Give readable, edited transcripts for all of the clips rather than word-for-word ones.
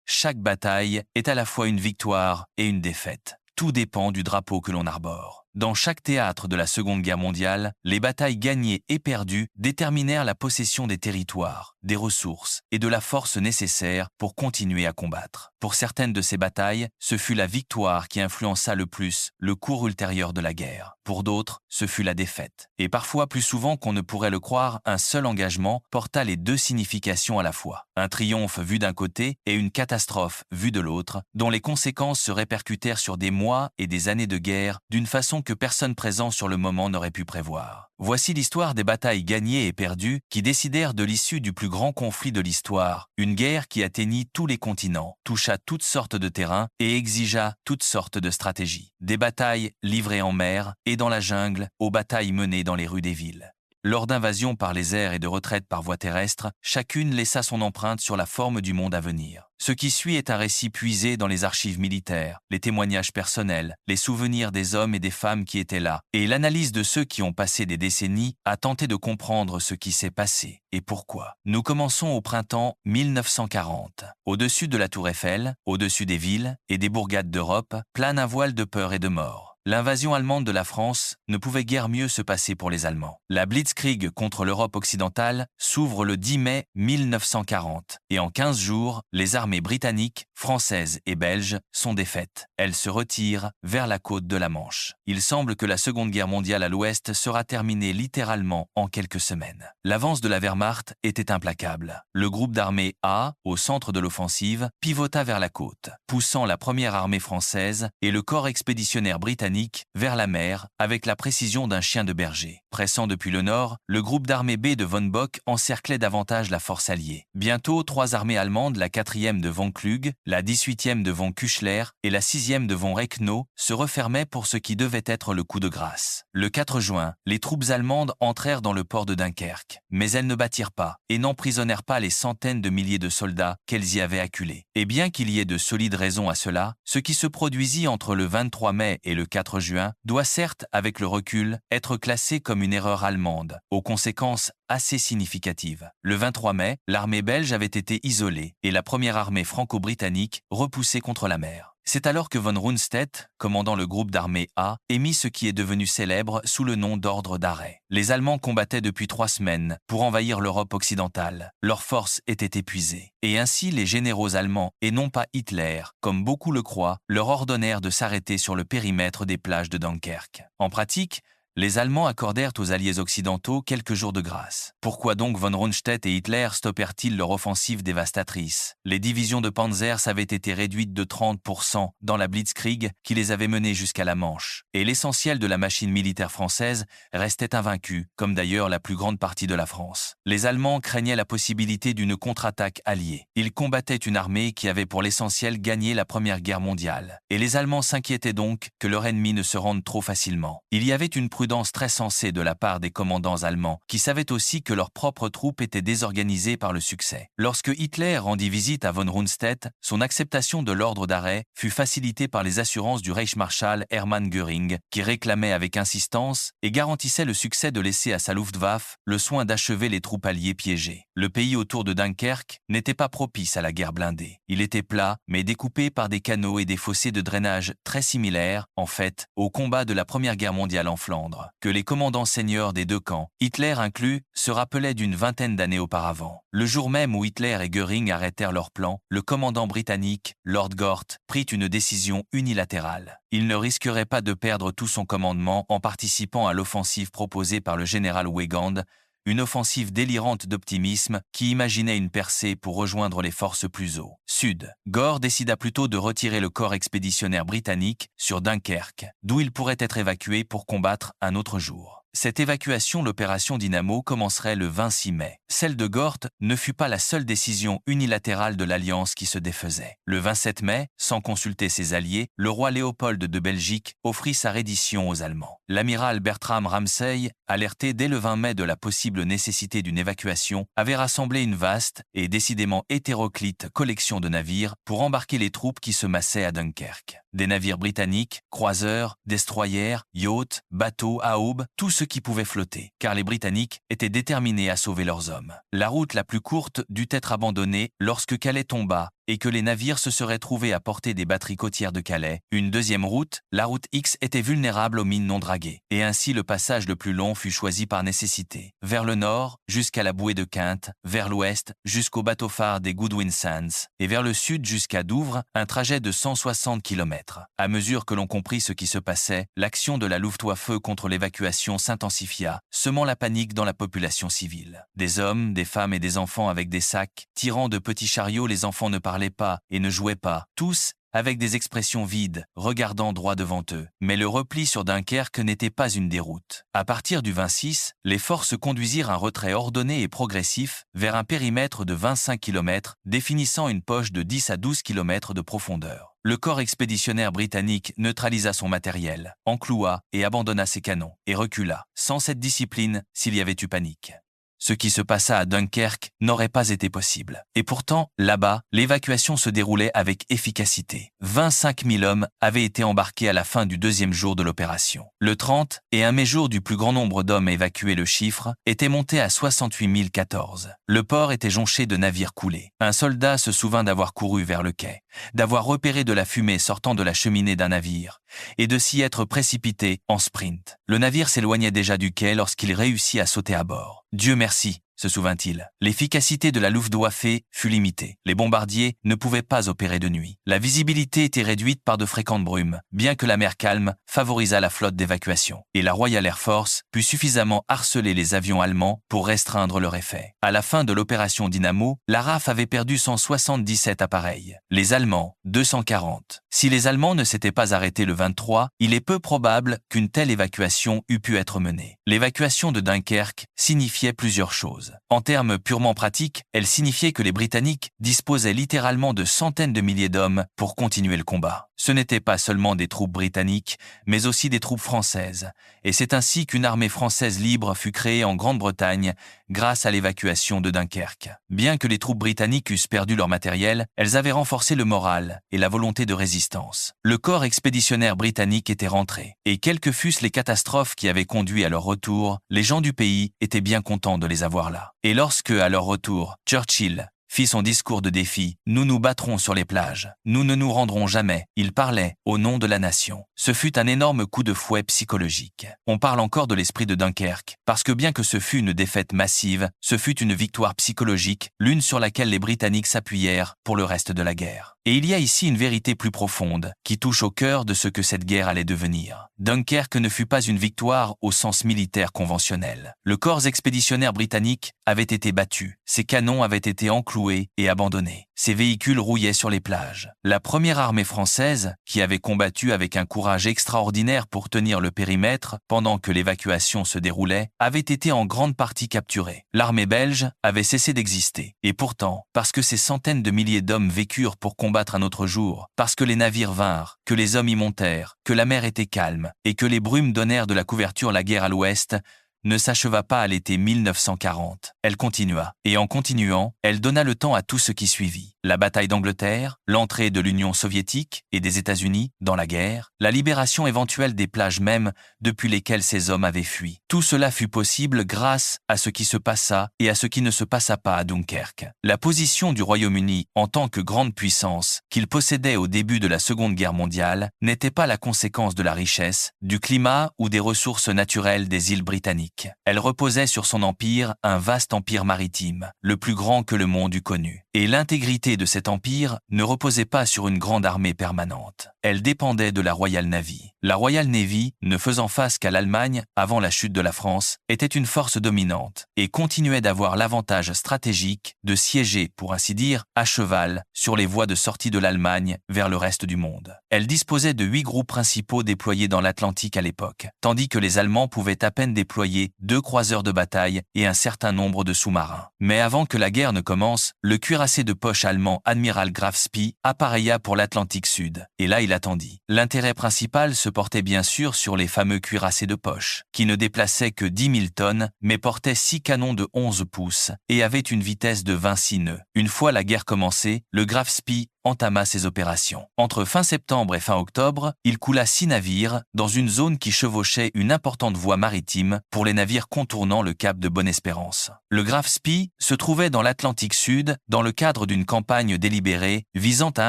chaque bataille est à la fois une victoire et une défaite. Tout dépend du drapeau que l'on arbore. Dans chaque théâtre de la Seconde Guerre mondiale, les batailles gagnées et perdues déterminèrent la possession des territoires, des ressources et de la force nécessaire pour continuer à combattre. Pour certaines de ces batailles, ce fut la victoire qui influença le plus le cours ultérieur de la guerre. Pour d'autres, ce fut la défaite. Et parfois, plus souvent qu'on ne pourrait le croire, un seul engagement porta les deux significations à la fois. Un triomphe vu d'un côté et une catastrophe vue de l'autre, dont les conséquences se répercutèrent sur des mois et des années de guerre d'une façon que personne présent sur le moment n'aurait pu prévoir. Voici l'histoire des batailles gagnées et perdues qui décidèrent de l'issue du plus grand conflit de l'histoire, une guerre qui atteignit tous les continents, toucha toutes sortes de terrains et exigea toutes sortes de stratégies. Des batailles livrées en mer et dans la jungle aux batailles menées dans les rues des villes. Lors d'invasions par les airs et de retraites par voie terrestre, chacune laissa son empreinte sur la forme du monde à venir. Ce qui suit est un récit puisé dans les archives militaires, les témoignages personnels, les souvenirs des hommes et des femmes qui étaient là, et l'analyse de ceux qui ont passé des décennies à tenter de comprendre ce qui s'est passé et pourquoi. Nous commençons au printemps 1940. Au-dessus de la Tour Eiffel, au-dessus des villes et des bourgades d'Europe, plane un voile de peur et de mort. L'invasion allemande de la France ne pouvait guère mieux se passer pour les Allemands. La Blitzkrieg contre l'Europe occidentale s'ouvre le 10 mai 1940 et en 15 jours, les armées britanniques, françaises et belges sont défaites. Elles se retirent vers la côte de la Manche. Il semble que la Seconde Guerre mondiale à l'Ouest sera terminée littéralement en quelques semaines. L'avance de la Wehrmacht était implacable. Le groupe d'armées A, au centre de l'offensive, pivota vers la côte, poussant la première armée française et le corps expéditionnaire britannique vers la mer avec la précision d'un chien de berger. Pressant depuis le nord, le groupe d'armée B de von Bock encerclait davantage la force alliée. Bientôt, trois armées allemandes, la 4e de von Klug, la 18e de von Küchler et la 6e de von Recknow, se refermaient pour ce qui devait être le coup de grâce. Le 4 juin, les troupes allemandes entrèrent dans le port de Dunkerque, mais elles ne battirent pas et n'emprisonnèrent pas les centaines de milliers de soldats qu'elles y avaient acculés. Et bien qu'il y ait de solides raisons à cela, ce qui se produisit entre le 23 mai et le 4 juin doit certes, avec le recul, être classé comme une erreur allemande, aux conséquences assez significatives. Le 23 mai, l'armée belge avait été isolée et la première armée franco-britannique repoussée contre la mer. C'est alors que von Rundstedt, commandant le groupe d'armée A, émit ce qui est devenu célèbre sous le nom d'ordre d'arrêt. Les Allemands combattaient depuis 3 semaines pour envahir l'Europe occidentale. Leurs forces étaient épuisées. Et ainsi, les généraux allemands, et non pas Hitler, comme beaucoup le croient, leur ordonnèrent de s'arrêter sur le périmètre des plages de Dunkerque. En pratique, les Allemands accordèrent aux alliés occidentaux quelques jours de grâce. Pourquoi donc von Rundstedt et Hitler stoppèrent-ils leur offensive dévastatrice? Les divisions de Panzers avaient été réduites de 30% dans la Blitzkrieg qui les avait menées jusqu'à la Manche. Et l'essentiel de la machine militaire française restait invaincu, comme d'ailleurs la plus grande partie de la France. Les Allemands craignaient la possibilité d'une contre-attaque alliée. Ils combattaient une armée qui avait pour l'essentiel gagné la Première Guerre mondiale. Et les Allemands s'inquiétaient donc que leur ennemi ne se rende trop facilement. Il y avait une prudence très sensée de la part des commandants allemands, qui savaient aussi que leurs propres troupes étaient désorganisées par le succès. Lorsque Hitler rendit visite à von Rundstedt, son acceptation de l'ordre d'arrêt fut facilitée par les assurances du Reichsmarschall Hermann Göring, qui réclamait avec insistance et garantissait le succès de laisser à sa Luftwaffe le soin d'achever les troupes alliées piégées. Le pays autour de Dunkerque n'était pas propice à la guerre blindée. Il était plat, mais découpé par des canaux et des fossés de drainage très similaires, en fait, au combat de la Première Guerre mondiale en Flandre, que les commandants seniors des deux camps, Hitler inclus, se rappelaient d'une vingtaine d'années auparavant. Le jour même où Hitler et Göring arrêtèrent leur plan, le commandant britannique, Lord Gort, prit une décision unilatérale. Il ne risquerait pas de perdre tout son commandement en participant à l'offensive proposée par le général Weygand, une offensive délirante d'optimisme qui imaginait une percée pour rejoindre les forces plus au sud. Gort décida plutôt de retirer le corps expéditionnaire britannique sur Dunkerque, d'où il pourrait être évacué pour combattre un autre jour. Cette évacuation, l'opération Dynamo, commencerait le 26 mai. Celle de Gort ne fut pas la seule décision unilatérale de l'Alliance qui se défaisait. Le 27 mai, sans consulter ses alliés, le roi Léopold de Belgique offrit sa reddition aux Allemands. L'amiral Bertram Ramsay, alerté dès le 20 mai de la possible nécessité d'une évacuation, avait rassemblé une vaste et décidément hétéroclite collection de navires pour embarquer les troupes qui se massaient à Dunkerque. Des navires britanniques, croiseurs, destroyers, yachts, bateaux à aube, tout ce qui pouvait flotter, car les Britanniques étaient déterminés à sauver leurs hommes. La route la plus courte dut être abandonnée lorsque Calais tomba et que les navires se seraient trouvés à portée des batteries côtières de Calais. Une deuxième route, la route X, était vulnérable aux mines non draguées, et ainsi le passage le plus long fut choisi par nécessité. Vers le nord, jusqu'à la bouée de Quinte, vers l'ouest, jusqu'au bateau-phare des Goodwin Sands, et vers le sud jusqu'à Douvres, un trajet de 160 km. À mesure que l'on comprit ce qui se passait, l'action de la Luftwaffe contre l'évacuation s'intensifia, semant la panique dans la population civile. Des hommes, des femmes et des enfants avec des sacs, tirant de petits chariots, les enfants ne parlaient pas et ne jouaient pas, tous avec des expressions vides, regardant droit devant eux. Mais le repli sur Dunkerque n'était pas une déroute. À partir du 26, les forces conduisirent un retrait ordonné et progressif vers un périmètre de 25 km, définissant une poche de 10 à 12 km de profondeur. Le corps expéditionnaire britannique neutralisa son matériel, encloua et abandonna ses canons, et recula, sans cette discipline, s'il y avait eu panique. Ce qui se passa à Dunkerque n'aurait pas été possible. Et pourtant, là-bas, l'évacuation se déroulait avec efficacité. 25 000 hommes avaient été embarqués à la fin du deuxième jour de l'opération. Le 30, et un jour du plus grand nombre d'hommes évacués, le chiffre, était monté à 68 014. Le port était jonché de navires coulés. Un soldat se souvint d'avoir couru vers le quai, d'avoir repéré de la fumée sortant de la cheminée d'un navire, et de s'y être précipité en sprint. Le navire s'éloignait déjà du quai lorsqu'il réussit à sauter à bord. Dieu merci, se souvint-il. L'efficacité de la Luftwaffe fut limitée. Les bombardiers ne pouvaient pas opérer de nuit. La visibilité était réduite par de fréquentes brumes, bien que la mer calme favorisât la flotte d'évacuation. Et la Royal Air Force put suffisamment harceler les avions allemands pour restreindre leur effet. À la fin de l'opération Dynamo, la RAF avait perdu 177 appareils. Les Allemands, 240. Si les Allemands ne s'étaient pas arrêtés le 23, il est peu probable qu'une telle évacuation eût pu être menée. L'évacuation de Dunkerque signifiait plusieurs choses. En termes purement pratiques, elle signifiait que les Britanniques disposaient littéralement de centaines de milliers d'hommes pour continuer le combat. Ce n'étaient pas seulement des troupes britanniques, mais aussi des troupes françaises. Et c'est ainsi qu'une armée française libre fut créée en Grande-Bretagne grâce à l'évacuation de Dunkerque. Bien que les troupes britanniques eussent perdu leur matériel, elles avaient renforcé le moral et la volonté de résistance. Le corps expéditionnaire britannique était rentré, et quelles que fussent les catastrophes qui avaient conduit à leur retour, les gens du pays étaient bien contents de les avoir là. Et lorsque, à leur retour, Churchill fit son discours de défi, « Nous nous battrons sur les plages. Nous ne nous rendrons jamais », il parlait au nom de la nation. Ce fut un énorme coup de fouet psychologique. On parle encore de l'esprit de Dunkerque, parce que bien que ce fût une défaite massive, ce fut une victoire psychologique, l'une sur laquelle les Britanniques s'appuyèrent pour le reste de la guerre. Et il y a ici une vérité plus profonde, qui touche au cœur de ce que cette guerre allait devenir. Dunkerque ne fut pas une victoire au sens militaire conventionnel. Le corps expéditionnaire britannique avait été battu, ses canons avaient été encloués et abandonnés. Ses véhicules rouillaient sur les plages. La première armée française, qui avait combattu avec un courage extraordinaire pour tenir le périmètre pendant que l'évacuation se déroulait, avait été en grande partie capturée. L'armée belge avait cessé d'exister. Et pourtant, parce que ces centaines de milliers d'hommes vécurent pour combattre un autre jour, parce que les navires vinrent, que les hommes y montèrent, que la mer était calme, et que les brumes donnèrent de la couverture la guerre à l'ouest, ne s'acheva pas à l'été 1940. Elle continua, et en continuant, elle donna le temps à tout ce qui suivit. La bataille d'Angleterre, l'entrée de l'Union soviétique et des États-Unis dans la guerre, la libération éventuelle des plages mêmes depuis lesquelles ces hommes avaient fui. Tout cela fut possible grâce à ce qui se passa et à ce qui ne se passa pas à Dunkerque. La position du Royaume-Uni en tant que grande puissance qu'il possédait au début de la Seconde Guerre mondiale n'était pas la conséquence de la richesse, du climat ou des ressources naturelles des îles britanniques. Elle reposait sur son empire, un vaste empire maritime, le plus grand que le monde eût connu. Et l'intégrité de cet empire ne reposait pas sur une grande armée permanente. Elle dépendait de la Royal Navy. La Royal Navy, ne faisant face qu'à l'Allemagne avant la chute de la France, était une force dominante et continuait d'avoir l'avantage stratégique de siéger, pour ainsi dire, à cheval sur les voies de sortie de l'Allemagne vers le reste du monde. Elle disposait de 8 groupes principaux déployés dans l'Atlantique à l'époque, tandis que les Allemands pouvaient à peine déployer 2 croiseurs de bataille et un certain nombre de sous-marins. Mais avant que la guerre ne commence, le cuirassé de poche allemand Admiral Graf Spee appareilla pour l'Atlantique Sud. Et là, il attendit. L'intérêt principal se portait bien sûr sur les fameux cuirassés de poche, qui ne déplaçaient que 10 000 tonnes, mais portaient 6 canons de 11 pouces et avaient une vitesse de 26 nœuds. Une fois la guerre commencée, le Graf Spee entama ses opérations. Entre fin septembre et fin octobre, il coula 6 navires dans une zone qui chevauchait une importante voie maritime pour les navires contournant le cap de Bonne-Espérance. Le Graf Spee se trouvait dans l'Atlantique Sud dans le cadre d'une campagne délibérée visant à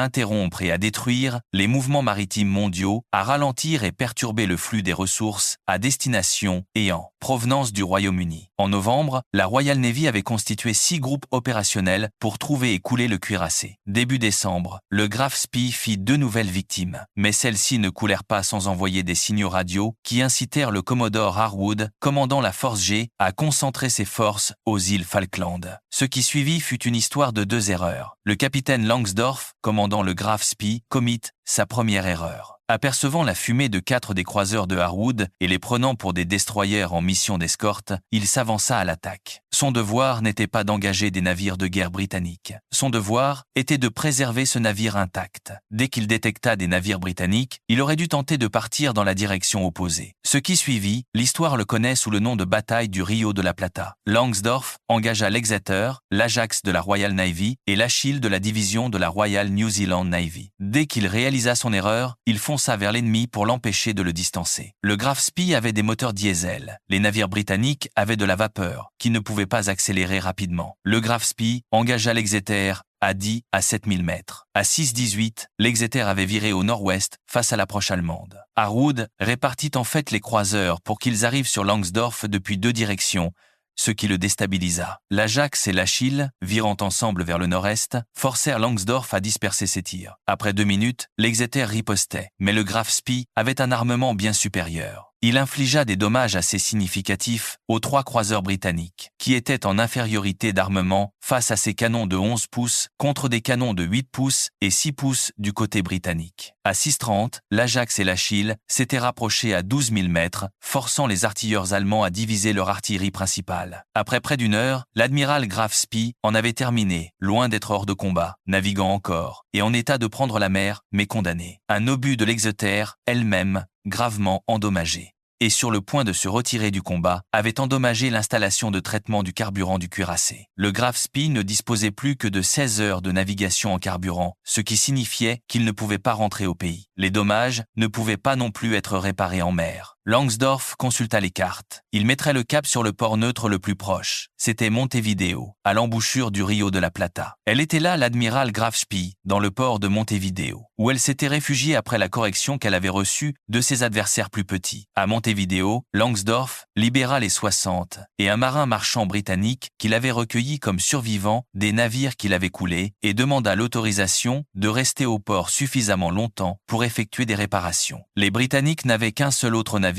interrompre et à détruire les mouvements maritimes mondiaux, à ralentir et perturber le flux des ressources à destination et en provenance du Royaume-Uni. En novembre, la Royal Navy avait constitué 6 groupes opérationnels pour trouver et couler le cuirassé. Début décembre, le Graf Spee fit 2 nouvelles victimes, mais celles-ci ne coulèrent pas sans envoyer des signaux radio qui incitèrent le Commodore Harwood, commandant la Force G, à concentrer ses forces aux îles Falkland. Ce qui suivit fut une histoire de 2 erreurs. Le capitaine Langsdorff, commandant le Graf Spee, commit sa première erreur. Apercevant la fumée de 4 des croiseurs de Harwood et les prenant pour des destroyers en mission d'escorte, il s'avança à l'attaque. Son devoir n'était pas d'engager des navires de guerre britanniques. Son devoir était de préserver ce navire intact. Dès qu'il détecta des navires britanniques, il aurait dû tenter de partir dans la direction opposée. Ce qui suivit, l'histoire le connaît sous le nom de bataille du Rio de la Plata. Langsdorff engagea l'Exeter, l'Ajax de la Royal Navy et l'Achille de la division de la Royal New Zealand Navy. Dès qu'il réalisa son erreur, il fonça vers l'ennemi pour l'empêcher de le distancer. Le Graf Spee avait des moteurs diesel. Les navires britanniques avaient de la vapeur, qui ne pouvait pas accélérer rapidement. Le Graf Spee engagea l'Exeter à 10 à 7000 mètres. À 6-18, l'Exeter avait viré au nord-ouest face à l'approche allemande. Harwood répartit en fait les croiseurs pour qu'ils arrivent sur Langsdorff depuis 2 directions, ce qui le déstabilisa. L'Ajax et l'Achille, virant ensemble vers le nord-est, forcèrent Langsdorff à disperser ses tirs. Après 2 minutes, l'Exeter ripostait, mais le Graf Spee avait un armement bien supérieur. Il infligea des dommages assez significatifs aux 3 croiseurs britanniques, qui étaient en infériorité d'armement face à ses canons de 11 pouces contre des canons de 8 pouces et 6 pouces du côté britannique. À 6:30, l'Ajax et l'Achille s'étaient rapprochés à 12 000 mètres, forçant les artilleurs allemands à diviser leur artillerie principale. Après près d'1 heure, l'admiral Graf Spee en avait terminé, loin d'être hors de combat, naviguant encore, et en état de prendre la mer, mais condamné. Un obus de l'Exeter, elle-même, gravement endommagé, et sur le point de se retirer du combat, avait endommagé l'installation de traitement du carburant du cuirassé. Le Graf Spee ne disposait plus que de 16 heures de navigation en carburant, ce qui signifiait qu'il ne pouvait pas rentrer au pays. Les dommages ne pouvaient pas non plus être réparés en mer. Langsdorff consulta les cartes. Il mettrait le cap sur le port neutre le plus proche. C'était Montevideo, à l'embouchure du Rio de la Plata. Elle était là l'admiral Graf Spee, dans le port de Montevideo, où elle s'était réfugiée après la correction qu'elle avait reçue de ses adversaires plus petits. À Montevideo, Langsdorff libéra les 60 et un marin marchand britannique qu'il avait recueilli comme survivant des navires qu'il avait coulés et demanda l'autorisation de rester au port suffisamment longtemps pour effectuer des réparations. Les Britanniques n'avaient qu'un seul autre navire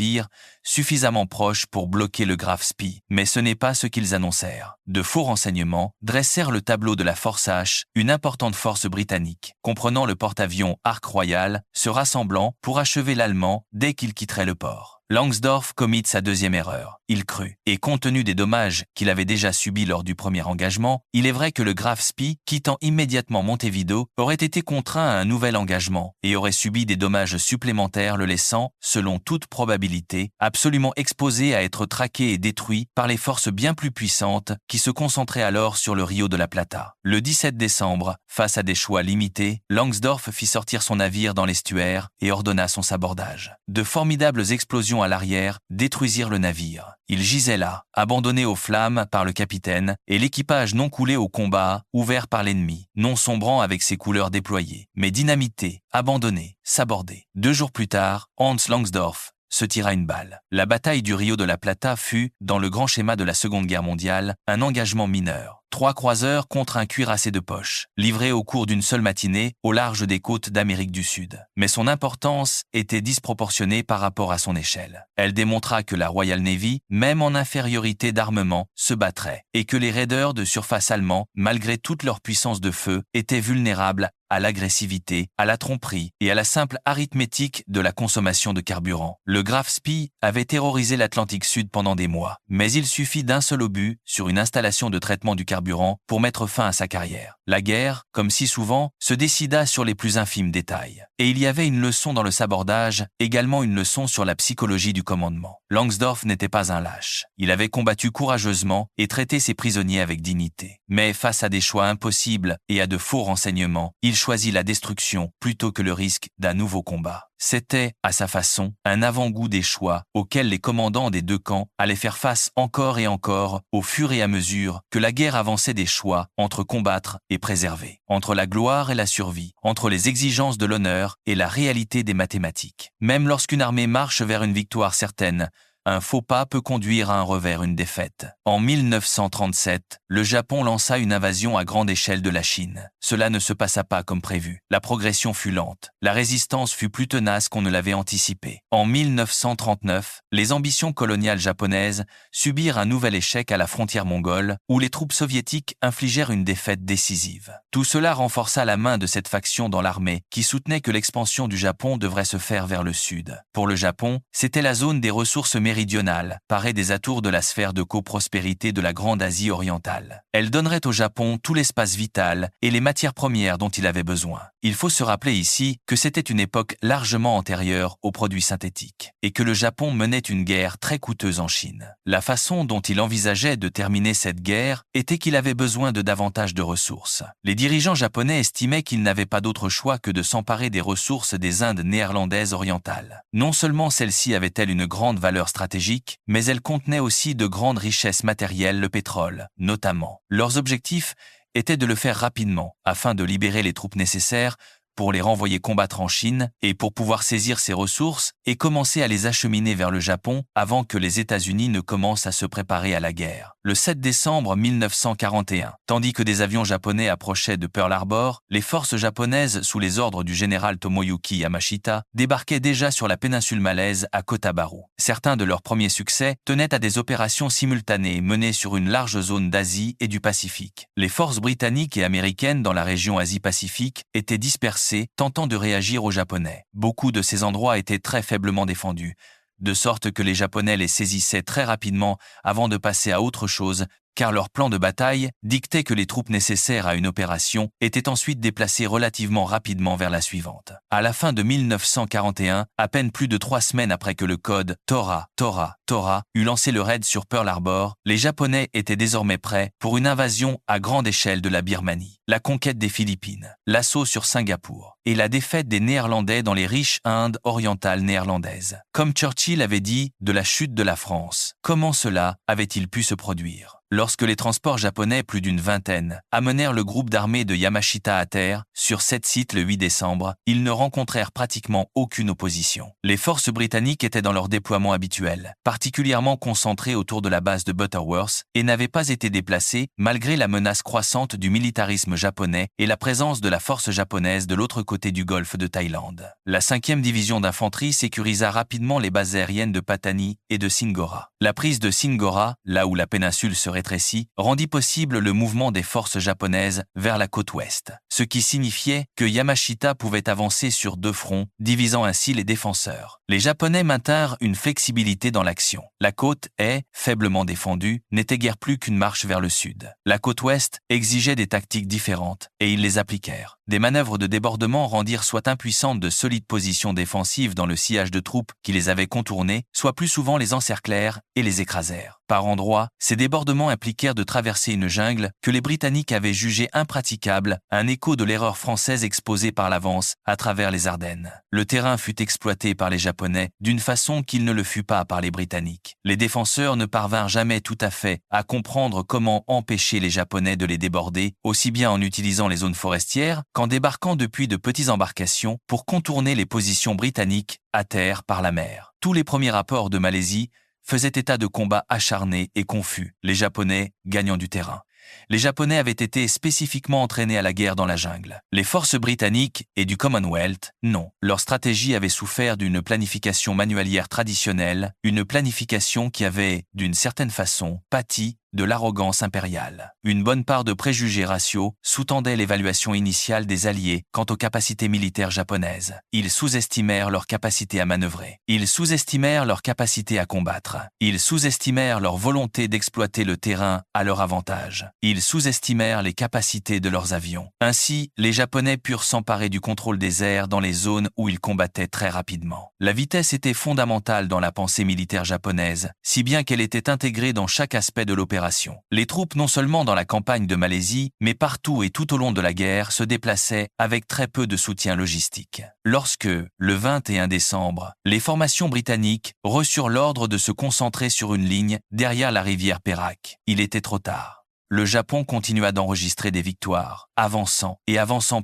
suffisamment proche pour bloquer le Graf Spee, mais ce n'est pas ce qu'ils annoncèrent. De faux renseignements dressèrent le tableau de la Force H, une importante force britannique, comprenant le porte-avions Ark Royal, se rassemblant pour achever l'Allemand dès qu'il quitterait le port. Langsdorff commit sa 2e erreur. Il crut, et compte tenu des dommages qu'il avait déjà subis lors du premier engagement, il est vrai que le Graf Spee, quittant immédiatement Montevideo, aurait été contraint à un nouvel engagement et aurait subi des dommages supplémentaires le laissant, selon toute probabilité, absolument exposé à être traqué et détruit par les forces bien plus puissantes qui se concentraient alors sur le Rio de la Plata. Le 17 décembre, face à des choix limités, Langsdorff fit sortir son navire dans l'estuaire et ordonna son sabordage. De formidables explosions à l'arrière détruisirent le navire. Il gisait là, abandonné aux flammes par le capitaine, et l'équipage non coulé au combat, ouvert par l'ennemi, non sombrant avec ses couleurs déployées, mais dynamité, abandonné, sabordé. 2 jours plus tard, Hans Langsdorff se tira une balle. La bataille du Rio de la Plata fut, dans le grand schéma de la Seconde Guerre mondiale, un engagement mineur. 3 croiseurs contre un cuirassé de poche, livré au cours d'une seule matinée au large des côtes d'Amérique du Sud. Mais son importance était disproportionnée par rapport à son échelle. Elle démontra que la Royal Navy, même en infériorité d'armement, se battrait, et que les raiders de surface allemands, malgré toute leur puissance de feu, étaient vulnérables à l'agressivité, à la tromperie et à la simple arithmétique de la consommation de carburant. Le Graf Spee avait terrorisé l'Atlantique Sud pendant des mois, mais il suffit d'un seul obus sur une installation de traitement du carburant pour mettre fin à sa carrière. La guerre, comme si souvent, se décida sur les plus infimes détails. Et il y avait une leçon dans le sabordage, également une leçon sur la psychologie du commandement. Langsdorff n'était pas un lâche. Il avait combattu courageusement et traité ses prisonniers avec dignité. Mais face à des choix impossibles et à de faux renseignements, il choisit la destruction plutôt que le risque d'un nouveau combat. C'était, à sa façon, un avant-goût des choix auxquels les commandants des deux camps allaient faire face encore et encore au fur et à mesure que la guerre avançait, des choix entre combattre et préserver, entre la gloire et la survie, entre les exigences de l'honneur et la réalité des mathématiques. Même lorsqu'une armée marche vers une victoire certaine, un faux pas peut conduire à un revers, une défaite. En 1937, le Japon lança une invasion à grande échelle de la Chine. Cela ne se passa pas comme prévu. La progression fut lente. La résistance fut plus tenace qu'on ne l'avait anticipé. En 1939, les ambitions coloniales japonaises subirent un nouvel échec à la frontière mongole, où les troupes soviétiques infligèrent une défaite décisive. Tout cela renforça la main de cette faction dans l'armée, qui soutenait que l'expansion du Japon devrait se faire vers le sud. Pour le Japon, c'était la zone des ressources méridionale, parée des atours de la sphère de coprospérité de la Grande Asie orientale. Elle donnerait au Japon tout l'espace vital et les matières premières dont il avait besoin. Il faut se rappeler ici que c'était une époque largement antérieure aux produits synthétiques et que le Japon menait une guerre très coûteuse en Chine. La façon dont il envisageait de terminer cette guerre était qu'il avait besoin de davantage de ressources. Les dirigeants japonais estimaient qu'ils n'avaient pas d'autre choix que de s'emparer des ressources des Indes néerlandaises orientales. Non seulement celles-ci avaient-elles une grande valeur stratégique, mais elles contenaient aussi de grandes richesses matérielles, le pétrole, notamment. Leurs objectifs étaient de le faire rapidement, afin de libérer les troupes nécessaires pour les renvoyer combattre en Chine et pour pouvoir saisir ces ressources et commencer à les acheminer vers le Japon avant que les États-Unis ne commencent à se préparer à la guerre. Le 7 décembre 1941, tandis que des avions japonais approchaient de Pearl Harbor, les forces japonaises sous les ordres du général Tomoyuki Yamashita débarquaient déjà sur la péninsule malaise à Kotabaru. Certains de leurs premiers succès tenaient à des opérations simultanées menées sur une large zone d'Asie et du Pacifique. Les forces britanniques et américaines dans la région Asie-Pacifique étaient dispersées, tentant de réagir aux Japonais. Beaucoup de ces endroits étaient très faiblement défendus, de sorte que les Japonais les saisissaient très rapidement avant de passer à autre chose, car leur plan de bataille dictait que les troupes nécessaires à une opération étaient ensuite déplacées relativement rapidement vers la suivante. À la fin de 1941, à peine plus de 3 semaines après que le code Tora eut lancé le raid sur Pearl Harbor, les Japonais étaient désormais prêts pour une invasion à grande échelle de la Birmanie, la conquête des Philippines, l'assaut sur Singapour et la défaite des Néerlandais dans les riches Indes orientales néerlandaises. Comme Churchill avait dit de la chute de la France, comment cela avait-il pu se produire ? Lorsque les transports japonais, plus d'une vingtaine, amenèrent le groupe d'armée de Yamashita à terre, sur 7 sites le 8 décembre, ils ne rencontrèrent pratiquement aucune opposition. Les forces britanniques étaient dans leur déploiement habituel, particulièrement concentrées autour de la base de Butterworth, et n'avaient pas été déplacées malgré la menace croissante du militarisme japonais et la présence de la force japonaise de l'autre côté du golfe de Thaïlande. La 5e division d'infanterie sécurisa rapidement les bases aériennes de Patani et de Singora. La prise de Singora, là où la péninsule se rétrécit, rendit possible le mouvement des forces japonaises vers la côte ouest, ce qui signifiait que Yamashita pouvait avancer sur 2 fronts, divisant ainsi les défenseurs. Les Japonais maintinrent une flexibilité dans l'action. La côte est, faiblement défendue, n'était guère plus qu'une marche vers le sud. La côte ouest exigeait des tactiques différentes, et ils les appliquèrent. Des manœuvres de débordement rendirent soit impuissantes de solides positions défensives dans le sillage de troupes qui les avaient contournées, soit plus souvent les encerclèrent et les écrasèrent. Par endroits, ces débordements impliquèrent de traverser une jungle que les Britanniques avaient jugée impraticable, un écho de l'erreur française exposée par l'avance à travers les Ardennes. Le terrain fut exploité par les Japonais d'une façon qu'il ne le fut pas par les Britanniques. Les défenseurs ne parvinrent jamais tout à fait à comprendre comment empêcher les Japonais de les déborder, aussi bien en utilisant les zones forestières qu'en débarquant depuis de petites embarcations pour contourner les positions britanniques à terre par la mer. Tous les premiers rapports de Malaisie faisaient état de combats acharnés et confus, les Japonais gagnant du terrain. Les Japonais avaient été spécifiquement entraînés à la guerre dans la jungle. Les forces britanniques et du Commonwealth, non. Leur stratégie avait souffert d'une planification manualière traditionnelle, une planification qui avait, d'une certaine façon, pâti de l'arrogance impériale. Une bonne part de préjugés raciaux sous-tendait l'évaluation initiale des Alliés quant aux capacités militaires japonaises. Ils sous-estimèrent leur capacité à manœuvrer. Ils sous-estimèrent leur capacité à combattre. Ils sous-estimèrent leur volonté d'exploiter le terrain à leur avantage. Ils sous-estimèrent les capacités de leurs avions. Ainsi, les Japonais purent s'emparer du contrôle des airs dans les zones où ils combattaient très rapidement. La vitesse était fondamentale dans la pensée militaire japonaise, si bien qu'elle était intégrée dans chaque aspect de l'opération. opérations. Les troupes non seulement dans la campagne de Malaisie, mais partout et tout au long de la guerre se déplaçaient avec très peu de soutien logistique. Lorsque, le 21 décembre, les formations britanniques reçurent l'ordre de se concentrer sur une ligne derrière la rivière Perak, il était trop tard. Le Japon continua d'enregistrer des victoires, avançant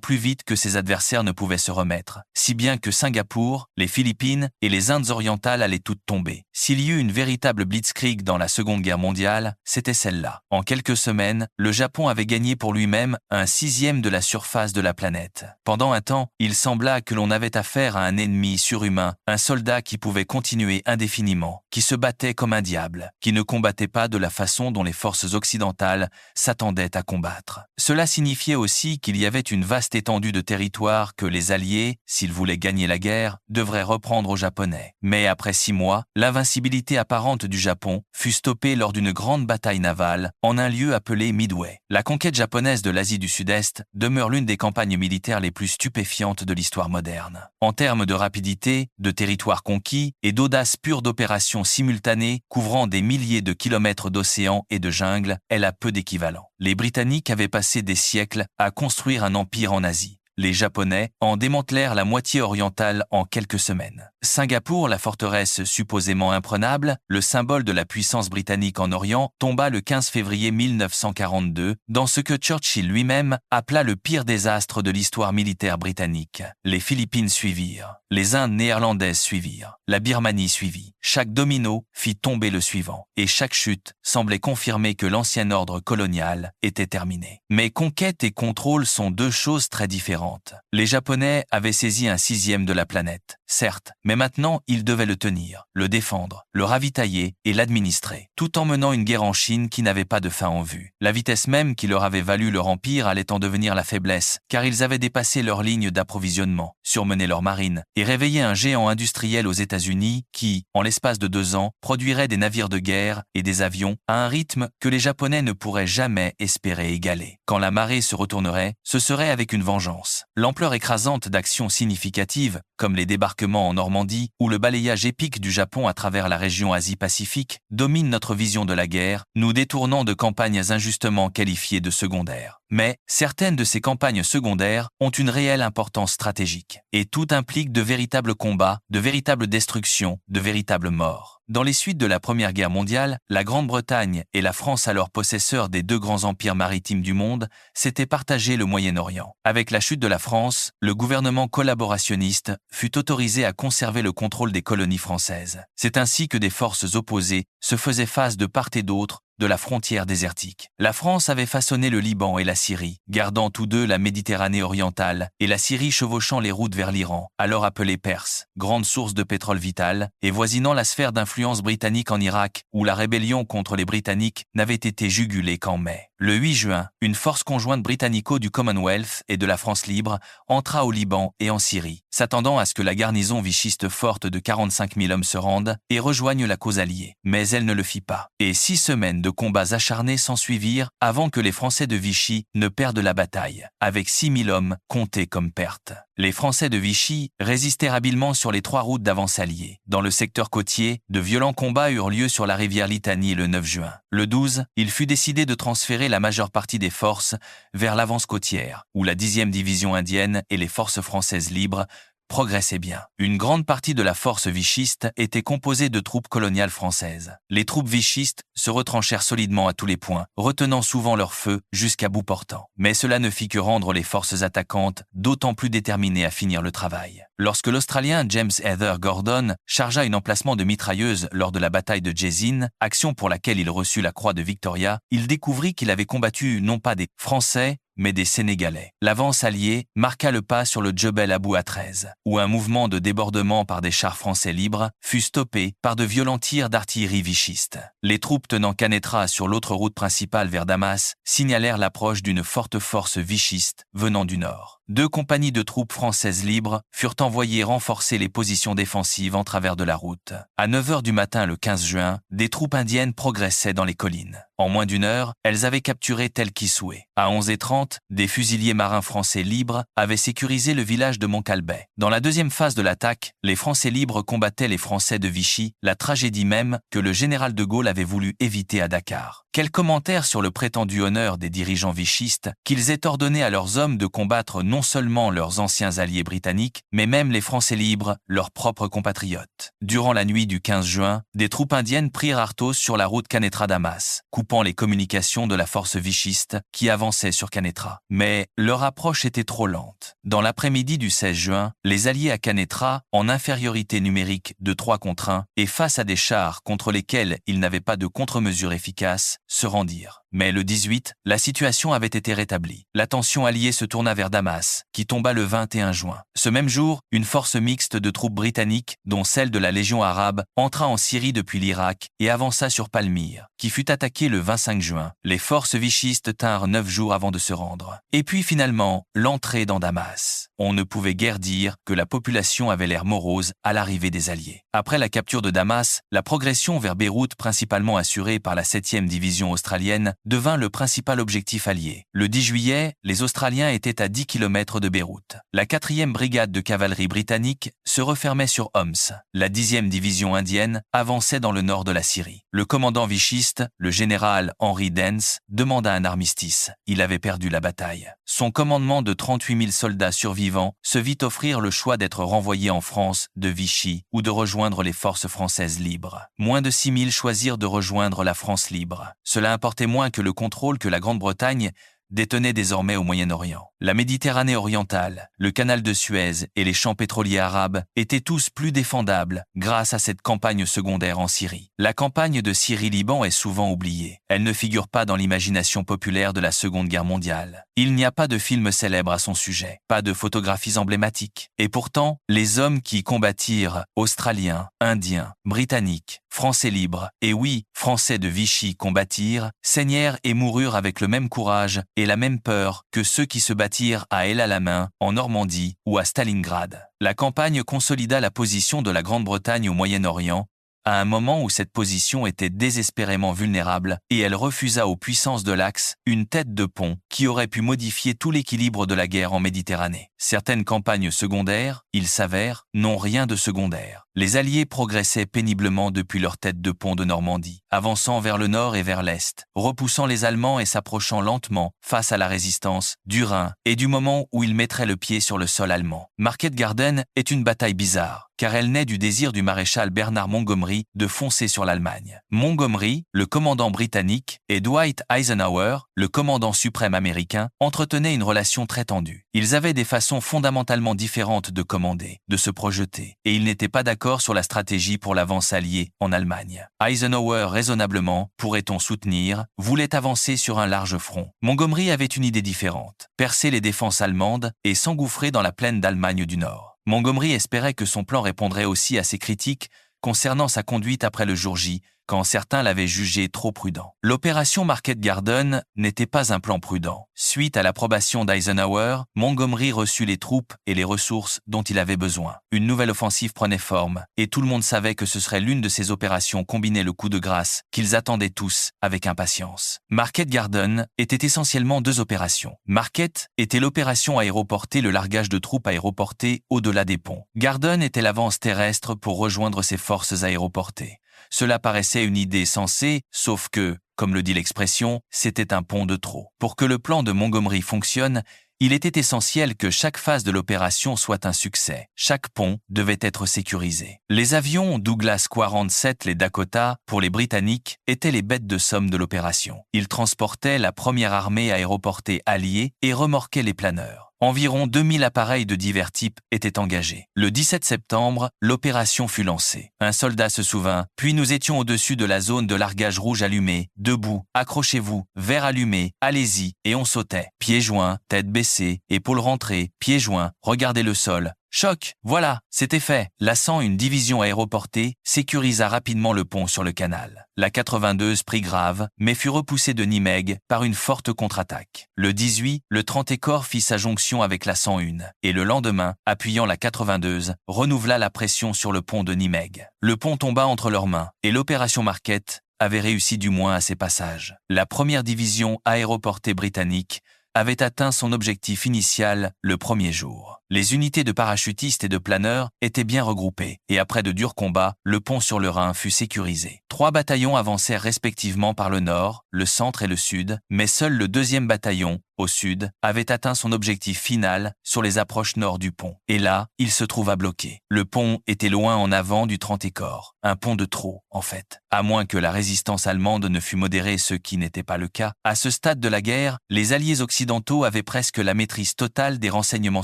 plus vite que ses adversaires ne pouvaient se remettre, si bien que Singapour, les Philippines et les Indes orientales allaient toutes tomber. S'il y eut une véritable blitzkrieg dans la Seconde Guerre mondiale, c'était celle-là. En quelques semaines, le Japon avait gagné pour lui-même 1/6 de la surface de la planète. Pendant un temps, il sembla que l'on avait affaire à un ennemi surhumain, un soldat qui pouvait continuer indéfiniment, qui se battait comme un diable, qui ne combattait pas de la façon dont les forces occidentales s'attendaient à combattre. Cela signifiait aussi qu'il y avait une vaste étendue de territoire que les Alliés, s'ils voulaient gagner la guerre, devraient reprendre aux Japonais. Mais après 6 mois, l'invincibilité apparente du Japon fut stoppée lors d'une grande bataille navale en un lieu appelé Midway. La conquête japonaise de l'Asie du Sud-Est demeure l'une des campagnes militaires les plus stupéfiantes de l'histoire moderne. En termes de rapidité, de territoire conquis et d'audace pure d'opérations simultanées couvrant des milliers de kilomètres d'océan et de jungle, elle a peu d'équivalent. Les Britanniques avaient passé des siècles à construire un empire en Asie. Les Japonais en démantelèrent la moitié orientale en quelques semaines. Singapour, la forteresse supposément imprenable, le symbole de la puissance britannique en Orient, tomba le 15 février 1942 dans ce que Churchill lui-même appela le pire désastre de l'histoire militaire britannique. Les Philippines suivirent. Les Indes néerlandaises suivirent. La Birmanie suivit. Chaque domino fit tomber le suivant. Et chaque chute semblait confirmer que l'ancien ordre colonial était terminé. Mais conquête et contrôle sont deux choses très différentes. Les Japonais avaient saisi 1/6 de la planète, certes, mais maintenant ils devaient le tenir, le défendre, le ravitailler et l'administrer, tout en menant une guerre en Chine qui n'avait pas de fin en vue. La vitesse même qui leur avait valu leur empire allait en devenir la faiblesse, car ils avaient dépassé leur ligne d'approvisionnement, surmené leur marine et réveillé un géant industriel aux États-Unis qui, en l'espace de 2 ans, produirait des navires de guerre et des avions à un rythme que les Japonais ne pourraient jamais espérer égaler. Quand la marée se retournerait, ce serait avec une vengeance. L'ampleur écrasante d'actions significatives, comme les débarquements en Normandie ou le balayage épique du Japon à travers la région Asie-Pacifique, domine notre vision de la guerre, nous détournant de campagnes injustement qualifiées de secondaires. Mais certaines de ces campagnes secondaires ont une réelle importance stratégique, et tout implique de véritables combats, de véritables destructions, de véritables morts. Dans les suites de la Première Guerre mondiale, la Grande-Bretagne et la France, alors possesseurs des 2 grands empires maritimes du monde, s'étaient partagé le Moyen-Orient. Avec la chute de la France, le gouvernement collaborationniste fut autorisé à conserver le contrôle des colonies françaises. C'est ainsi que des forces opposées se faisaient face de part et d'autre de la frontière désertique. La France avait façonné le Liban et la Syrie, gardant tous deux la Méditerranée orientale, et la Syrie chevauchant les routes vers l'Iran, alors appelé Perse, grande source de pétrole vital, et voisinant la sphère d'influence britannique en Irak, où la rébellion contre les Britanniques n'avait été jugulée qu'en mai. Le 8 juin, une force conjointe britannico du Commonwealth et de la France libre entra au Liban et en Syrie, s'attendant à ce que la garnison vichiste forte de 45 000 hommes se rende et rejoigne la cause alliée. Mais elle ne le fit pas. Et 6 semaines de combats acharnés s'ensuivirent avant que les Français de Vichy ne perdent la bataille, avec 6 000 hommes comptés comme pertes. Les Français de Vichy résistèrent habilement sur les 3 routes d'avance alliées. Dans le secteur côtier, de violents combats eurent lieu sur la rivière Litani le 9 juin. Le 12, il fut décidé de transférer la majeure partie des forces vers l'avance côtière, où la 10e division indienne et les forces françaises libres progressait bien. Une grande partie de la force vichiste était composée de troupes coloniales françaises. Les troupes vichistes se retranchèrent solidement à tous les points, retenant souvent leur feu jusqu'à bout portant. Mais cela ne fit que rendre les forces attaquantes d'autant plus déterminées à finir le travail. Lorsque l'Australien James Heather Gordon chargea un emplacement de mitrailleuses lors de la bataille de Jezzine, action pour laquelle il reçut la croix de Victoria, il découvrit qu'il avait combattu non pas des Français, mais des Sénégalais. L'avance alliée marqua le pas sur le Djebel Abou Atrez, où un mouvement de débordement par des chars français libres fut stoppé par de violents tirs d'artillerie vichiste. Les troupes tenant Canetra sur l'autre route principale vers Damas signalèrent l'approche d'une forte force vichiste venant du nord. 2 compagnies de troupes françaises libres furent envoyées renforcer les positions défensives en travers de la route. À 9 heures du matin le 15 juin, des troupes indiennes progressaient dans les collines. En moins d'une heure, elles avaient capturé Tel Quissoué. À 11h30, des fusiliers marins français libres avaient sécurisé le village de Montcalbet. Dans la deuxième phase de l'attaque, les Français libres combattaient les Français de Vichy, la tragédie même que le général de Gaulle avait voulu éviter à Dakar. Quel commentaire sur le prétendu honneur des dirigeants vichistes qu'ils aient ordonné à leurs hommes de combattre non seulement leurs anciens alliés britanniques, mais même les Français libres, leurs propres compatriotes. Durant la nuit du 15 juin, des troupes indiennes prirent Arthos sur la route Canetra-Damas, coupant les communications de la force vichiste qui avançait sur Canetra. Mais leur approche était trop lente. Dans l'après-midi du 16 juin, les alliés à Canetra, en infériorité numérique de 3 contre 1 et face à des chars contre lesquels ils n'avaient pas de contre-mesures efficaces, se rendirent. Mais le 18, la situation avait été rétablie. L'attention alliée se tourna vers Damas, qui tomba le 21 juin. Ce même jour, une force mixte de troupes britanniques, dont celle de la Légion arabe, entra en Syrie depuis l'Irak et avança sur Palmyre, qui fut attaquée le 25 juin. Les forces vichistes tinrent 9 jours avant de se rendre. Et puis finalement, l'entrée dans Damas. On ne pouvait guère dire que la population avait l'air morose à l'arrivée des Alliés. Après la capture de Damas, la progression vers Beyrouth, principalement assurée par la 7e division australienne, devint le principal objectif allié. Le 10 juillet, les Australiens étaient à 10 km de Beyrouth. La 4e brigade de cavalerie britannique se refermait sur Homs. La 10e division indienne avançait dans le nord de la Syrie. Le commandant vichiste, le général Henry Dance, demanda un armistice. Il avait perdu la bataille. Son commandement de 38 000 soldats survivants se vit offrir le choix d'être renvoyé en France de Vichy ou de rejoindre les forces françaises libres. Moins de 6 000 choisirent de rejoindre la France libre. Cela importait moins que le contrôle que la Grande-Bretagne détenait désormais au Moyen-Orient. La Méditerranée orientale, le canal de Suez et les champs pétroliers arabes étaient tous plus défendables grâce à cette campagne secondaire en Syrie. La campagne de Syrie-Liban est souvent oubliée. Elle ne figure pas dans l'imagination populaire de la Seconde Guerre mondiale. Il n'y a pas de film célèbre à son sujet, pas de photographies emblématiques. Et pourtant, les hommes qui combattirent, Australiens, Indiens, Britanniques, Français libres, et oui, Français de Vichy combattirent, saignèrent et moururent avec le même courage et la même peur que ceux qui se battirent à El-Alamein, en Normandie ou à Stalingrad. La campagne consolida la position de la Grande-Bretagne au Moyen-Orient, à un moment où cette position était désespérément vulnérable et elle refusa aux puissances de l'Axe une tête de pont qui aurait pu modifier tout l'équilibre de la guerre en Méditerranée. Certaines campagnes secondaires, il s'avère, n'ont rien de secondaire. Les Alliés progressaient péniblement depuis leur tête de pont de Normandie, avançant vers le nord et vers l'est, repoussant les Allemands et s'approchant lentement face à la résistance du Rhin et du moment où ils mettraient le pied sur le sol allemand. Market Garden est une bataille bizarre, car elle naît du désir du maréchal Bernard Montgomery de foncer sur l'Allemagne. Montgomery, le commandant britannique, et Dwight Eisenhower, le commandant suprême américain, entretenaient une relation très tendue. Ils avaient des façons fondamentalement différentes de commander, de se projeter, et ils n'étaient pas d'accord sur la stratégie pour l'avance alliée en Allemagne. Eisenhower, raisonnablement, pourrait-on soutenir, voulait avancer sur un large front. Montgomery avait une idée différente, percer les défenses allemandes et s'engouffrer dans la plaine d'Allemagne du Nord. Montgomery espérait que son plan répondrait aussi à ses critiques concernant sa conduite après le jour J, quand certains l'avaient jugé trop prudent. L'opération Market Garden n'était pas un plan prudent. Suite à l'approbation d'Eisenhower, Montgomery reçut les troupes et les ressources dont il avait besoin. Une nouvelle offensive prenait forme, et tout le monde savait que ce serait l'une de ces opérations combinées le coup de grâce qu'ils attendaient tous avec impatience. Market Garden était essentiellement 2 opérations. Market était l'opération aéroportée, le largage de troupes aéroportées au-delà des ponts. Garden était l'avance terrestre pour rejoindre ses forces aéroportées. Cela paraissait une idée sensée, sauf que, comme le dit l'expression, c'était un pont de trop. Pour que le plan de Montgomery fonctionne, il était essentiel que chaque phase de l'opération soit un succès. Chaque pont devait être sécurisé. Les avions Douglas 47, les Dakota, pour les Britanniques, étaient les bêtes de somme de l'opération. Ils transportaient la première armée aéroportée alliée et remorquaient les planeurs. Environ 2000 appareils de divers types étaient engagés. Le 17 septembre, l'opération fut lancée. Un soldat se souvint, puis nous étions au-dessus de la zone de largage rouge allumée, debout, accrochez-vous, verre allumé, allez-y, et on sautait. Pieds joints, tête baissée, épaules rentrées, pieds joints, regardez le sol. Choc, voilà, c'était fait. La 101 division aéroportée sécurisa rapidement le pont sur le canal. La 82 prit grave, mais fut repoussée de Nimègue par une forte contre-attaque. Le 18, le 30 corps fit sa jonction avec la 101, et le lendemain, appuyant la 82, renouvela la pression sur le pont de Nimègue. Le pont tomba entre leurs mains, et l'opération Marquette avait réussi du moins à ses passages. La première division aéroportée britannique avait atteint son objectif initial le premier jour. Les unités de parachutistes et de planeurs étaient bien regroupées, et après de durs combats, le pont sur le Rhin fut sécurisé. 3 bataillons avancèrent respectivement par le nord, le centre et le sud, mais seul le 2e bataillon, au sud, avait atteint son objectif final sur les approches nord du pont. Et là, il se trouva bloqué. Le pont était loin en avant du 30 corps. Un pont de trop, en fait. À moins que la résistance allemande ne fût modérée, ce qui n'était pas le cas. À ce stade de la guerre, les alliés occidentaux avaient presque la maîtrise totale des renseignements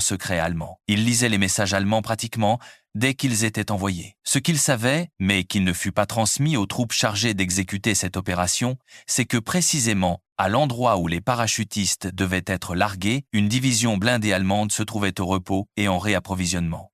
secrets allemands. Ils lisaient les messages allemands pratiquement dès qu'ils étaient envoyés. Ce qu'ils savaient, mais qui ne fut pas transmis aux troupes chargées d'exécuter cette opération, c'est que précisément, à l'endroit où les parachutistes devaient être largués, une division blindée allemande se trouvait au repos et en réapprovisionnement.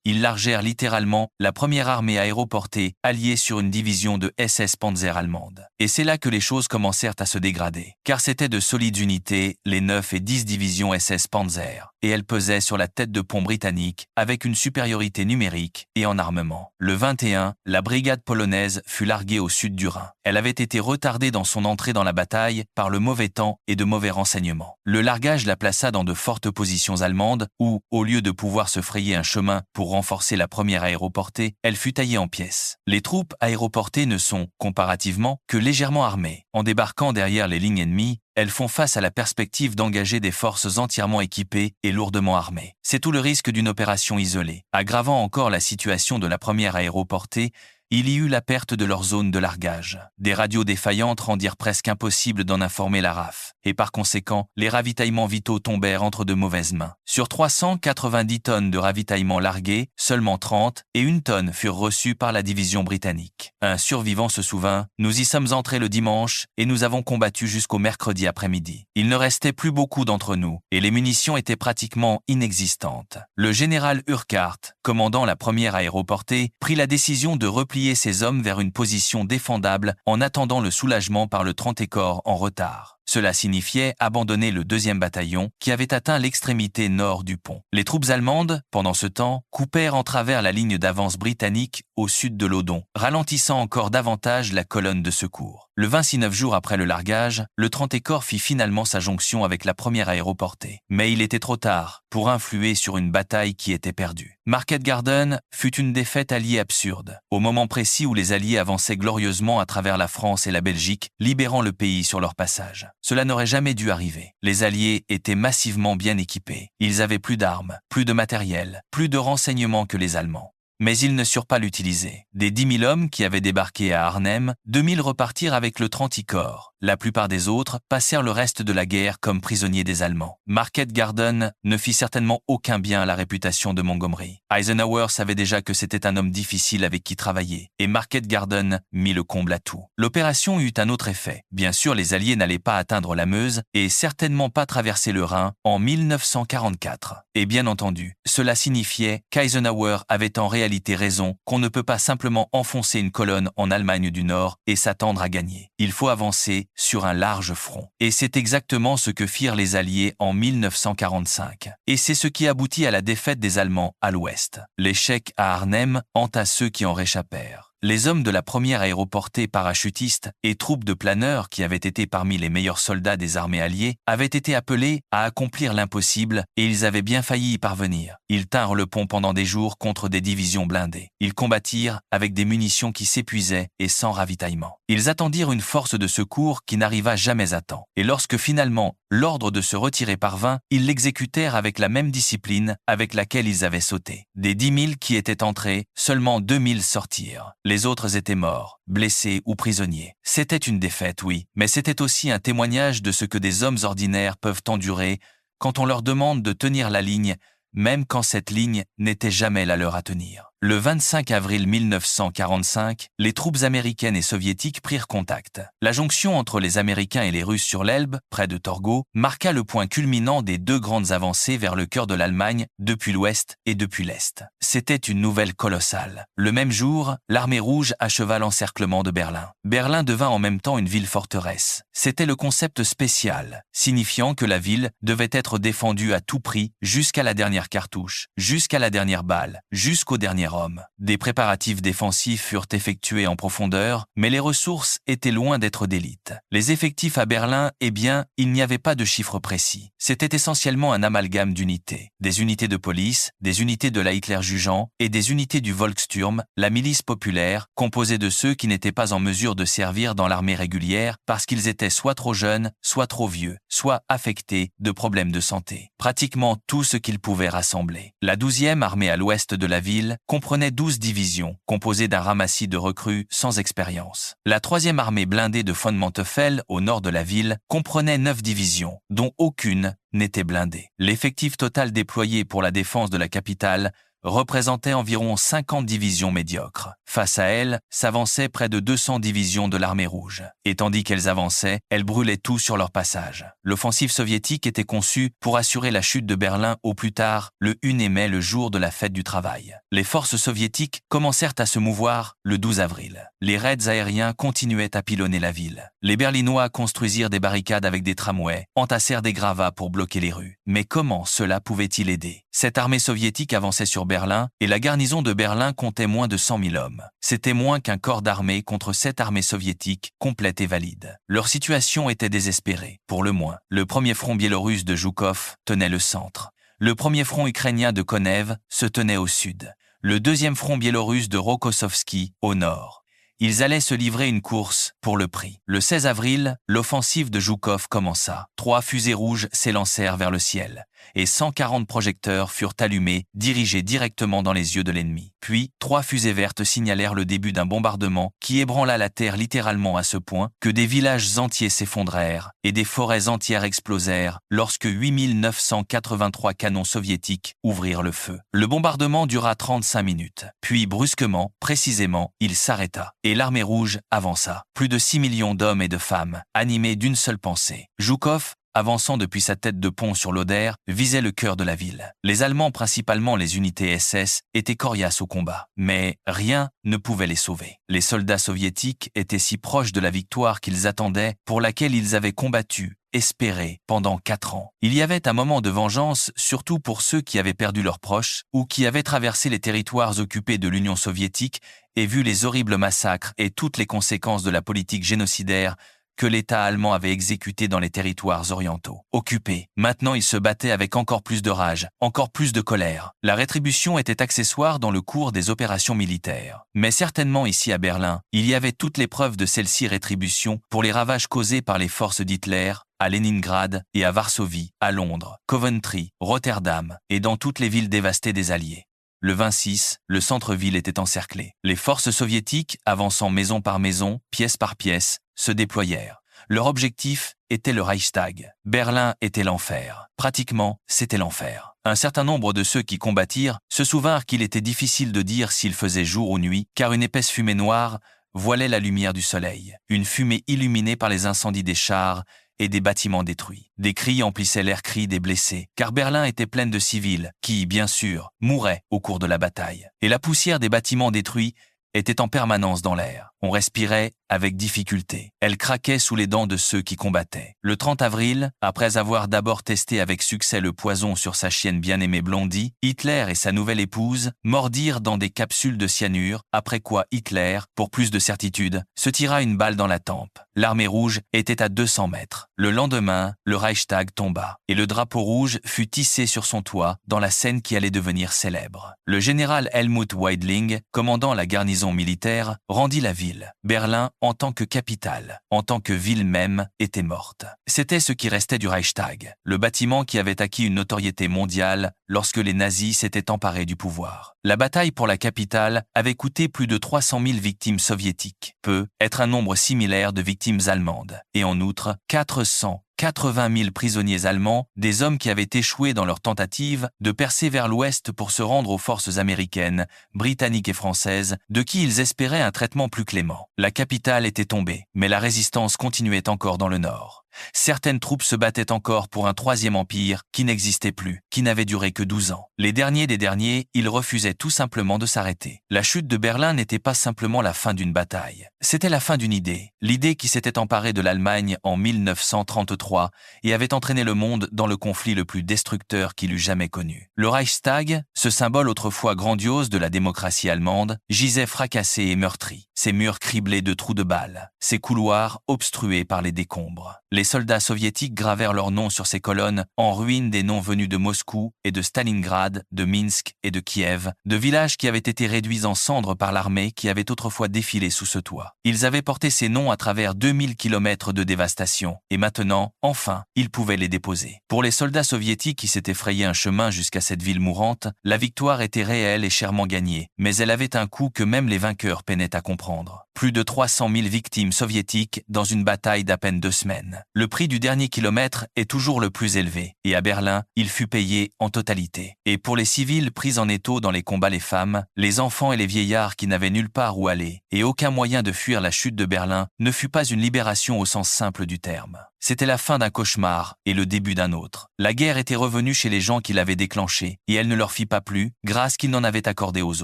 Ils largèrent littéralement la première armée aéroportée alliée sur une division de SS Panzer allemande. Et c'est là que les choses commencèrent à se dégrader. Car c'étaient de solides unités, les 9 et 10 divisions SS Panzer, et elles pesaient sur la tête de pont britannique avec une supériorité numérique et en armement. Le 21, la brigade polonaise fut larguée au sud du Rhin. Elle avait été retardée dans son entrée dans la bataille par le mauvais temps et de mauvais renseignements. Le largage la plaça dans de fortes positions allemandes où, au lieu de pouvoir se frayer un chemin pour renforcer la première aéroportée, elle fut taillée en pièces. Les troupes aéroportées ne sont, comparativement, que légèrement armées. En débarquant derrière les lignes ennemies, elles font face à la perspective d'engager des forces entièrement équipées et lourdement armées. C'est tout le risque d'une opération isolée. Aggravant encore la situation de la première aéroportée, il y eut la perte de leur zone de largage. Des radios défaillantes rendirent presque impossible d'en informer la RAF, et par conséquent, les ravitaillements vitaux tombèrent entre de mauvaises mains. Sur 390 tonnes de ravitaillements largués, seulement 30 et 1 tonne furent reçues par la division britannique. Un survivant se souvint, « Nous y sommes entrés le dimanche et nous avons combattu jusqu'au mercredi après-midi. Il ne restait plus beaucoup d'entre nous, et les munitions étaient pratiquement inexistantes. » Le général Urquhart, commandant la première aéroportée, prit la décision de replier ses hommes vers une position défendable en attendant le soulagement par le 30 corps en retard. Cela signifiait abandonner le 2e bataillon qui avait atteint l'extrémité nord du pont. Les troupes allemandes, pendant ce temps, coupèrent en travers la ligne d'avance britannique au sud de l'Odon, ralentissant encore davantage la colonne de secours. Le 29 jours après le largage, le 30 corps fit finalement sa jonction avec la première aéroportée. Mais il était trop tard pour influer sur une bataille qui était perdue. Market Garden fut une défaite alliée absurde, au moment précis où les Alliés avançaient glorieusement à travers la France et la Belgique, libérant le pays sur leur passage. Cela n'aurait jamais dû arriver. Les Alliés étaient massivement bien équipés. Ils avaient plus d'armes, plus de matériel, plus de renseignements que les Allemands. Mais ils ne surent pas l'utiliser. Des 10 000 hommes qui avaient débarqué à Arnhem, 2 000 repartirent avec le 30 corps. La plupart des autres passèrent le reste de la guerre comme prisonniers des Allemands. Market Garden ne fit certainement aucun bien à la réputation de Montgomery. Eisenhower savait déjà que c'était un homme difficile avec qui travailler, et Market Garden mit le comble à tout. L'opération eut un autre effet. Bien sûr, les Alliés n'allaient pas atteindre la Meuse et certainement pas traverser le Rhin en 1944. Et bien entendu, cela signifiait qu'Eisenhower avait en réalité raison, qu'on ne peut pas simplement enfoncer une colonne en Allemagne du Nord et s'attendre à gagner. Il faut avancer sur un large front. Et c'est exactement ce que firent les Alliés en 1945. Et c'est ce qui aboutit à la défaite des Allemands à l'ouest. L'échec à Arnhem hanta ceux qui en réchappèrent. Les hommes de la première aéroportée parachutiste et troupes de planeurs qui avaient été parmi les meilleurs soldats des armées alliées avaient été appelés à accomplir l'impossible et ils avaient bien failli y parvenir. Ils tinrent le pont pendant des jours contre des divisions blindées. Ils combattirent avec des munitions qui s'épuisaient et sans ravitaillement. Ils attendirent une force de secours qui n'arriva jamais à temps. Et lorsque finalement l'ordre de se retirer parvint, ils l'exécutèrent avec la même discipline avec laquelle ils avaient sauté. Des 10 000 qui étaient entrés, seulement 2 000 sortirent. Les autres étaient morts, blessés ou prisonniers. C'était une défaite, oui, mais c'était aussi un témoignage de ce que des hommes ordinaires peuvent endurer quand on leur demande de tenir la ligne, même quand cette ligne n'était jamais la leur à tenir. Le 25 avril 1945, les troupes américaines et soviétiques prirent contact. La jonction entre les Américains et les Russes sur l'Elbe, près de Torgau, marqua le point culminant des deux grandes avancées vers le cœur de l'Allemagne, depuis l'ouest et depuis l'est. C'était une nouvelle colossale. Le même jour, l'armée rouge acheva l'encerclement de Berlin. Berlin devint en même temps une ville-forteresse. C'était le concept spécial, signifiant que la ville devait être défendue à tout prix, jusqu'à la dernière cartouche, jusqu'à la dernière balle, jusqu'au dernier homme. Des préparatifs défensifs furent effectués en profondeur, mais les ressources étaient loin d'être d'élite. Les effectifs à Berlin, eh bien, il n'y avait pas de chiffre précis. C'était essentiellement un amalgame d'unités. Des unités de police, des unités de la Hitler-Jugend et des unités du Volkssturm, la milice populaire, composée de ceux qui n'étaient pas en mesure de servir dans l'armée régulière parce qu'ils étaient soit trop jeunes, soit trop vieux, soit affectés de problèmes de santé. Pratiquement tout ce qu'ils pouvaient rassembler. La 12e armée à l'ouest de la ville comprenait 12 divisions, composées d'un ramassis de recrues sans expérience. La 3e armée blindée de von Manteuffel, au nord de la ville, comprenait 9 divisions, dont aucune n'était blindée. L'effectif total déployé pour la défense de la capitale représentait environ 50 divisions médiocres. Face à elles, s'avançaient près de 200 divisions de l'armée rouge. Et tandis qu'elles avançaient, elles brûlaient tout sur leur passage. L'offensive soviétique était conçue pour assurer la chute de Berlin au plus tard, le 1er mai, le jour de la fête du travail. Les forces soviétiques commencèrent à se mouvoir le 12 avril. Les raids aériens continuaient à pilonner la ville. Les Berlinois construisirent des barricades avec des tramways, entassèrent des gravats pour bloquer les rues. Mais comment cela pouvait-il aider? Cette armée soviétique avançait sur Berlin et la garnison de Berlin comptait moins de 100 000 hommes. C'était moins qu'un corps d'armée contre 7 armées soviétiques complètes et valides. Leur situation était désespérée, pour le moins. Le premier front biélorusse de Zhukov tenait le centre. Le premier front ukrainien de Konev se tenait au sud. Le deuxième front biélorusse de Rokossovski au nord. Ils allaient se livrer une course pour le prix. Le 16 avril, l'offensive de Zhukov commença. 3 fusées rouges s'élancèrent vers le ciel et 140 projecteurs furent allumés, dirigés directement dans les yeux de l'ennemi. Puis, 3 fusées vertes signalèrent le début d'un bombardement qui ébranla la terre littéralement à ce point que des villages entiers s'effondrèrent et des forêts entières explosèrent lorsque 8983 canons soviétiques ouvrirent le feu. Le bombardement dura 35 minutes. Puis, brusquement, précisément, il s'arrêta et l'armée rouge avança. Plus de 6 millions d'hommes et de femmes, animés d'une seule pensée. Zhukov, avançant depuis sa tête de pont sur l'Oder, visait le cœur de la ville. Les Allemands, principalement les unités SS, étaient coriaces au combat. Mais rien ne pouvait les sauver. Les soldats soviétiques étaient si proches de la victoire qu'ils attendaient, pour laquelle ils avaient combattu, espéré, pendant 4 ans. Il y avait un moment de vengeance, surtout pour ceux qui avaient perdu leurs proches ou qui avaient traversé les territoires occupés de l'Union soviétique et vu les horribles massacres et toutes les conséquences de la politique génocidaire que l'État allemand avait exécuté dans les territoires orientaux. Occupés, maintenant ils se battaient avec encore plus de rage, encore plus de colère. La rétribution était accessoire dans le cours des opérations militaires. Mais certainement ici à Berlin, il y avait toutes les preuves de celle-ci rétribution pour les ravages causés par les forces d'Hitler, à Leningrad et à Varsovie, à Londres, Coventry, Rotterdam et dans toutes les villes dévastées des Alliés. Le 26, le centre-ville était encerclé. Les forces soviétiques, avançant maison par maison, pièce par pièce, se déployèrent. Leur objectif était le Reichstag. Berlin était l'enfer. Pratiquement, c'était l'enfer. Un certain nombre de ceux qui combattirent se souvinrent qu'il était difficile de dire s'il faisait jour ou nuit, car une épaisse fumée noire voilait la lumière du soleil. Une fumée illuminée par les incendies des chars et des bâtiments détruits. Des cris emplissaient l'air cri des blessés, car Berlin était pleine de civils qui, bien sûr, mouraient au cours de la bataille. Et la poussière des bâtiments détruits était en permanence dans l'air. On respirait avec difficulté. Elle craquait sous les dents de ceux qui combattaient. Le 30 avril, après avoir d'abord testé avec succès le poison sur sa chienne bien-aimée Blondie, Hitler et sa nouvelle épouse mordirent dans des capsules de cyanure, après quoi Hitler, pour plus de certitude, se tira une balle dans la tempe. L'armée rouge était à 200 mètres. Le lendemain, le Reichstag tomba, et le drapeau rouge fut tissé sur son toit dans la scène qui allait devenir célèbre. Le général Helmut Weidling, commandant la garnison militaire, rendit la ville. Berlin, en tant que capitale, en tant que ville même, était morte. C'était ce qui restait du Reichstag, le bâtiment qui avait acquis une notoriété mondiale lorsque les nazis s'étaient emparés du pouvoir. La bataille pour la capitale avait coûté plus de 300 000 victimes soviétiques, peut être un nombre similaire de victimes allemandes, et en outre 400 80 000 prisonniers allemands, des hommes qui avaient échoué dans leur tentative de percer vers l'ouest pour se rendre aux forces américaines, britanniques et françaises, de qui ils espéraient un traitement plus clément. La capitale était tombée, mais la résistance continuait encore dans le nord. Certaines troupes se battaient encore pour un troisième empire qui n'existait plus, qui n'avait duré que 12 ans. Les derniers des derniers, ils refusaient tout simplement de s'arrêter. La chute de Berlin n'était pas simplement la fin d'une bataille. C'était la fin d'une idée. L'idée qui s'était emparée de l'Allemagne en 1933 et avait entraîné le monde dans le conflit le plus destructeur qu'il eût jamais connu. Le Reichstag, ce symbole autrefois grandiose de la démocratie allemande, gisait fracassé et meurtri. Ses murs criblés de trous de balles, ses couloirs obstrués par les décombres. Les soldats soviétiques gravèrent leurs noms sur ces colonnes, en ruine des noms venus de Moscou et de Stalingrad, de Minsk et de Kiev, de villages qui avaient été réduits en cendres par l'armée qui avait autrefois défilé sous ce toit. Ils avaient porté ces noms à travers 2000 kilomètres de dévastation, et maintenant, enfin, ils pouvaient les déposer. Pour les soldats soviétiques qui s'étaient frayé un chemin jusqu'à cette ville mourante, la victoire était réelle et chèrement gagnée, mais elle avait un coût que même les vainqueurs peinaient à comprendre. Plus de 300 000 victimes soviétiques dans une bataille d'à peine 2 semaines. Le prix du dernier kilomètre est toujours le plus élevé, et à Berlin, il fut payé en totalité. Et pour les civils pris en étau dans les combats, les femmes, les enfants et les vieillards qui n'avaient nulle part où aller, et aucun moyen de fuir la chute de Berlin, ne fut pas une libération au sens simple du terme. C'était la fin d'un cauchemar et le début d'un autre. La guerre était revenue chez les gens qui l'avaient déclenchée, et elle ne leur fit pas plus, grâce qu'ils n'en avaient accordé aux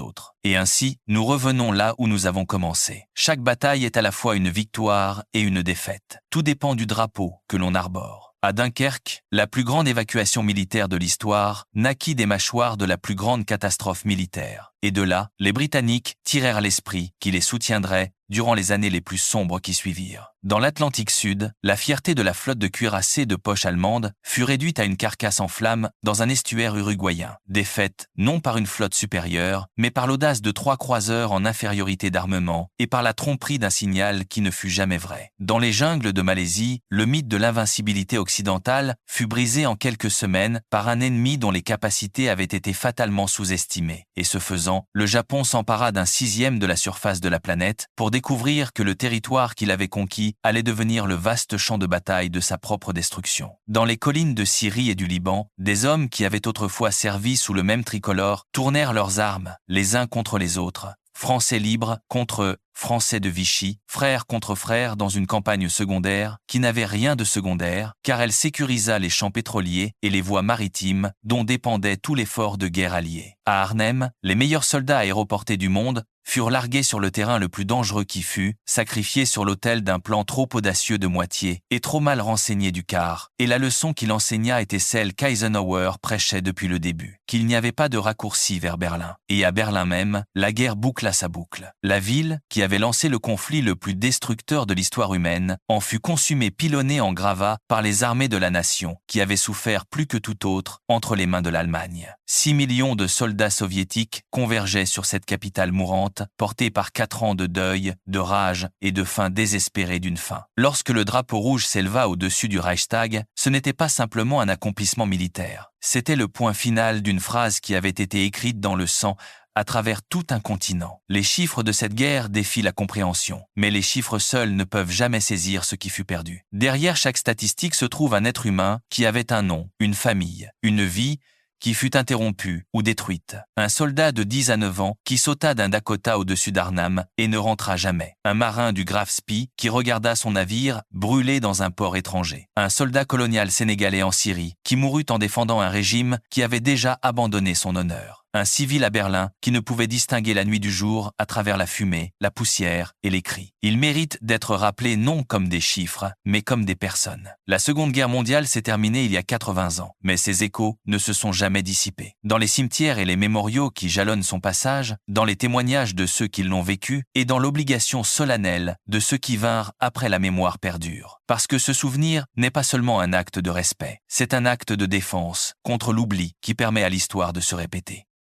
autres. Et ainsi, nous revenons là où nous avons commencé. Chaque bataille est à la fois une victoire et une défaite. Tout dépend du drapeau que l'on arbore. À Dunkerque, la plus grande évacuation militaire de l'histoire naquit des mâchoires de la plus grande catastrophe militaire. Et de là, les Britanniques tirèrent l'esprit qui les soutiendrait durant les années les plus sombres qui suivirent. Dans l'Atlantique Sud, la fierté de la flotte de cuirassés de poche allemande fut réduite à une carcasse en flammes dans un estuaire uruguayen. Défaite non par une flotte supérieure, mais par l'audace de 3 croiseurs en infériorité d'armement et par la tromperie d'un signal qui ne fut jamais vrai. Dans les jungles de Malaisie, le mythe de l'invincibilité occidentale fut brisé en quelques semaines par un ennemi dont les capacités avaient été fatalement sous-estimées. Et ce faisant, le Japon s'empara d'un 1/6 de la surface de la planète pour découvrir que le territoire qu'il avait conquis allait devenir le vaste champ de bataille de sa propre destruction. Dans les collines de Syrie et du Liban, des hommes qui avaient autrefois servi sous le même tricolore tournèrent leurs armes, les uns contre les autres. Français libres contre Français de Vichy, frères contre frères dans une campagne secondaire qui n'avait rien de secondaire, car elle sécurisa les champs pétroliers et les voies maritimes dont dépendait tout l'effort de guerre allié. À Arnhem, les meilleurs soldats aéroportés du monde furent largués sur le terrain le plus dangereux qui fut, sacrifiés sur l'autel d'un plan trop audacieux de moitié et trop mal renseigné du quart, et la leçon qu'il enseigna était celle qu'Eisenhower prêchait depuis le début, qu'il n'y avait pas de raccourci vers Berlin. Et à Berlin même, la guerre boucla sa boucle. La ville, qui avait lancé le conflit le plus destructeur de l'histoire humaine, en fut consumée pilonnée en gravats par les armées de la nation, qui avaient souffert plus que tout autre entre les mains de l'Allemagne. 6 millions de soldats soviétiques convergeaient sur cette capitale mourante, portée par 4 ans de deuil, de rage et de faim désespérée d'une faim. Lorsque le drapeau rouge s'éleva au-dessus du Reichstag, ce n'était pas simplement un accomplissement militaire. C'était le point final d'une phrase qui avait été écrite dans le sang à travers tout un continent. Les chiffres de cette guerre défient la compréhension, mais les chiffres seuls ne peuvent jamais saisir ce qui fut perdu. Derrière chaque statistique se trouve un être humain qui avait un nom, une famille, une vie qui fut interrompue ou détruite. Un soldat de 10 à 9 ans qui sauta d'un Dakota au-dessus d'Arnhem et ne rentra jamais. Un marin du Graf Spee qui regarda son navire brûler dans un port étranger. Un soldat colonial sénégalais en Syrie qui mourut en défendant un régime qui avait déjà abandonné son honneur. Un civil à Berlin qui ne pouvait distinguer la nuit du jour à travers la fumée, la poussière et les cris. Ils méritent d'être rappelés non comme des chiffres, mais comme des personnes. La Seconde Guerre mondiale s'est terminée il y a 80 ans, mais ses échos ne se sont jamais dissipés. Dans les cimetières et les mémoriaux qui jalonnent son passage, dans les témoignages de ceux qui l'ont vécu et dans l'obligation solennelle de ceux qui vinrent après la mémoire perdure. Parce que ce souvenir n'est pas seulement un acte de respect, c'est un acte de défense contre l'oubli qui permet à l'histoire de se répéter.